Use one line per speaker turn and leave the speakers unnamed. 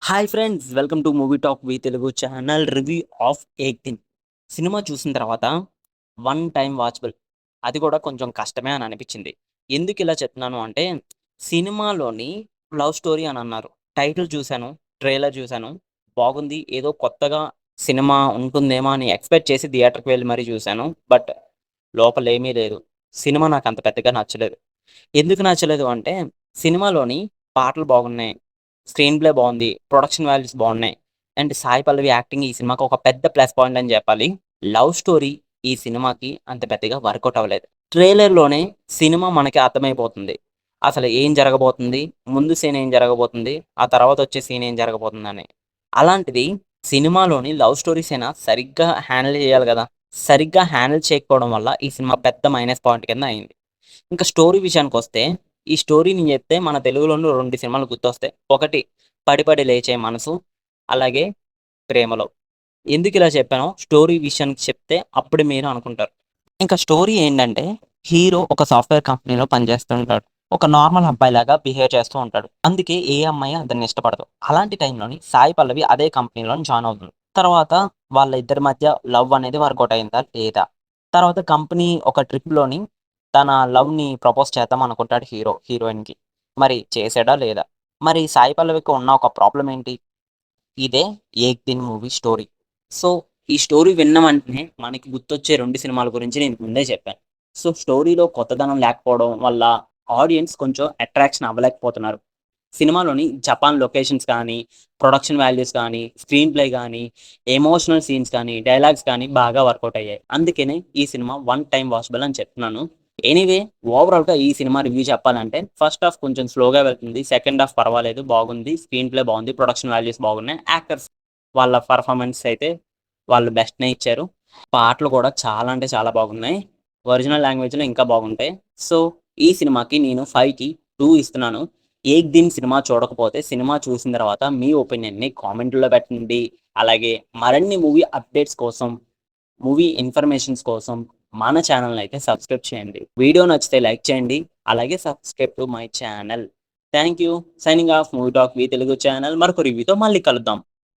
Hi friends! Welcome to Movie Talk V Telugu channel review of 18. సినిమా చూసిన తర్వాత one time watchable. అది కూడా కొంచెం కష్టమే అని అనిపించింది. ఎందుకు ఇలా చెప్తున్నాను అంటే సినిమాలోని లవ్ స్టోరీ అని అన్నారు. టైటిల్ చూసాను, ట్రైలర్ చూసాను. బాగుంది. ఏదో కొత్తగా సినిమా ఉంటుందేమో అని ఎక్స్‌పెక్ట్ చేసి థియేటర్‌కి వెళ్లి మరీ చూసాను. బట్ లోపల ఏమీ లేదు. సినిమా నాకు అంత పెద్దగా నచ్చలేదు. ఎందుకు నచ్చలేదు అంటే సినిమాలోని పాటలు బాగున్నాయి. స్క్రీన్ ప్లే బావుంది. ప్రొడక్షన్ వాల్యూస్ బావున్నాయి. అండ్ సాయి పల్లవి యాక్టింగ్ ఈ సినిమాకి ఒక పెద్ద ప్లస్ పాయింట్ అని జెప్పాలి. లవ్ స్టోరీ ఈ సినిమాకి అంత పెద్దగా వర్కౌట్ అవ్వలేదు. ట్రైలర్‌లోనే సినిమా మనకి అర్థమైపోతుంది. అసలు ఏం జరగబోతుంది? ముందు సీన్ ఏం జరగబోతుంది? ఆ తర్వాత వచ్చే సీన్ ఏం జరగబోతుందని. అలాంటిది సినిమాలోని లవ్ స్టోరీస్ అయినా సరిగ్గా హ్యాండిల్ చేయాలి గదా! సరిగ్గా హ్యాండిల్ చేయకపోవడం వల్ల ఈ సినిమా పెద్ద మైనస్ పాయింట్ కింద అయింది. ఇంకా స్టోరీ విషయానికొస్తే, ఈ స్టోరీ నేను చెప్తే మన తెలుగులోను 2 సినిమాలు గుర్తొస్తాయి. ఒకటి 'పడి పడి లేచే మనసు', అలాగే 'ప్రేమలో'. ఎందుకిలా చెప్పానో స్టోరీ విషయానికి చెప్తే అప్పుడు మీరు అనుకుంటారు. ఇంకా స్టోరీ ఏంటంటే, హీరో ఒక సాఫ్ట్‌వేర్ కంపెనీలో పనిచేస్తూ ఉంటాడు. ఒక నార్మల్ అబ్బాయిలాగా బిహేవ్ చేస్తూ ఉంటాడు. అందుకే ఏ అమ్మాయి అతన్ని ఇష్టపడదు. అలాంటి టైంలోని సాయి పల్లవి అదే కంపెనీలోని జాయిన్ అవుతుంది. తర్వాత వాళ్ళ ఇద్దరి మధ్య లవ్ అనేది వర్కౌట్ అయిందా? లేదా? తర్వాత కంపెనీ ఒక ట్రిప్‌లోని తన లవ్‌ని ప్రపోజ్ చేద్దాం అనుకుంటాడు హీరో హీరోయిన్‌కి. మరి చేసాడా? లేదా? మరి సాయి పల్లవికి ఉన్న ఒక ప్రాబ్లమ్ ఏంటి? ఇదే 'ఏక్ దిన్' మూవీ స్టోరీ. సో, ఈ స్టోరీ విన్న వెంటనే మనకి గుర్తొచ్చే 2 సినిమాల గురించి నేను ముందే చెప్పాను. సో, స్టోరీలో కొత్తదనం లేకపోవడం వల్ల ఆడియన్స్ కొంచెం అట్రాక్షన్ అవ్వలేకపోతున్నారు. సినిమాలోని జపాన్ లొకేషన్స్ కానీ, ప్రొడక్షన్ వాల్యూస్ కానీ, స్క్రీన్ ప్లే గానీ, ఎమోషనల్ సీన్స్ కానీ, డైలాగ్స్ కానీ బాగా వర్కౌట్ అయ్యాయి. అందుకనే ఈ సినిమా వన్ టైమ్ వాచబుల్ అని చెప్తున్నాను. ఎనీవే ఓవరాల్‌గా ఈ సినిమా రివ్యూ చెప్పాలంటే ఫస్ట్ హాఫ్ కొంచెం స్లోగా వెళ్తుంది. సెకండ్ హాఫ్ పర్వాలేదు బాగుంది. స్క్రీన్ ప్లే బాగుంది. ప్రొడక్షన్ వాల్యూస్ బాగున్నాయి. యాక్టర్స్ వాళ్ళ పెర్ఫార్మన్స్ అయితే వాళ్ళు బెస్ట్‌నే ఇచ్చారు. పాటలు కూడా చాలా అంటే చాలా బాగున్నాయి. ఒరిజినల్ లాంగ్వేజ్‌లో ఇంకా బాగుంటాయి. సో, ఈ సినిమాకి నేను 5కి 2 ఇస్తున్నాను. 'ఏక్ దిన్' సినిమా చూడకపోతే సినిమా చూసిన తర్వాత మీ ఒపీనియన్‌ని కామెంట్‌లో పెట్టండి. అలాగే మరిన్ని మూవీ అప్డేట్స్ కోసం, మూవీ ఇన్ఫర్మేషన్స్ కోసం మన ఛానెల్‌ని అయితే సబ్స్క్రైబ్ చేయండి. వీడియో నచ్చితే లైక్ చేయండి. అలాగే subscribe to my channel. Thank you. Signing off Movie Talk V Telugu channel. మరొక రివ్యూతో మళ్ళీ కలుద్దాం.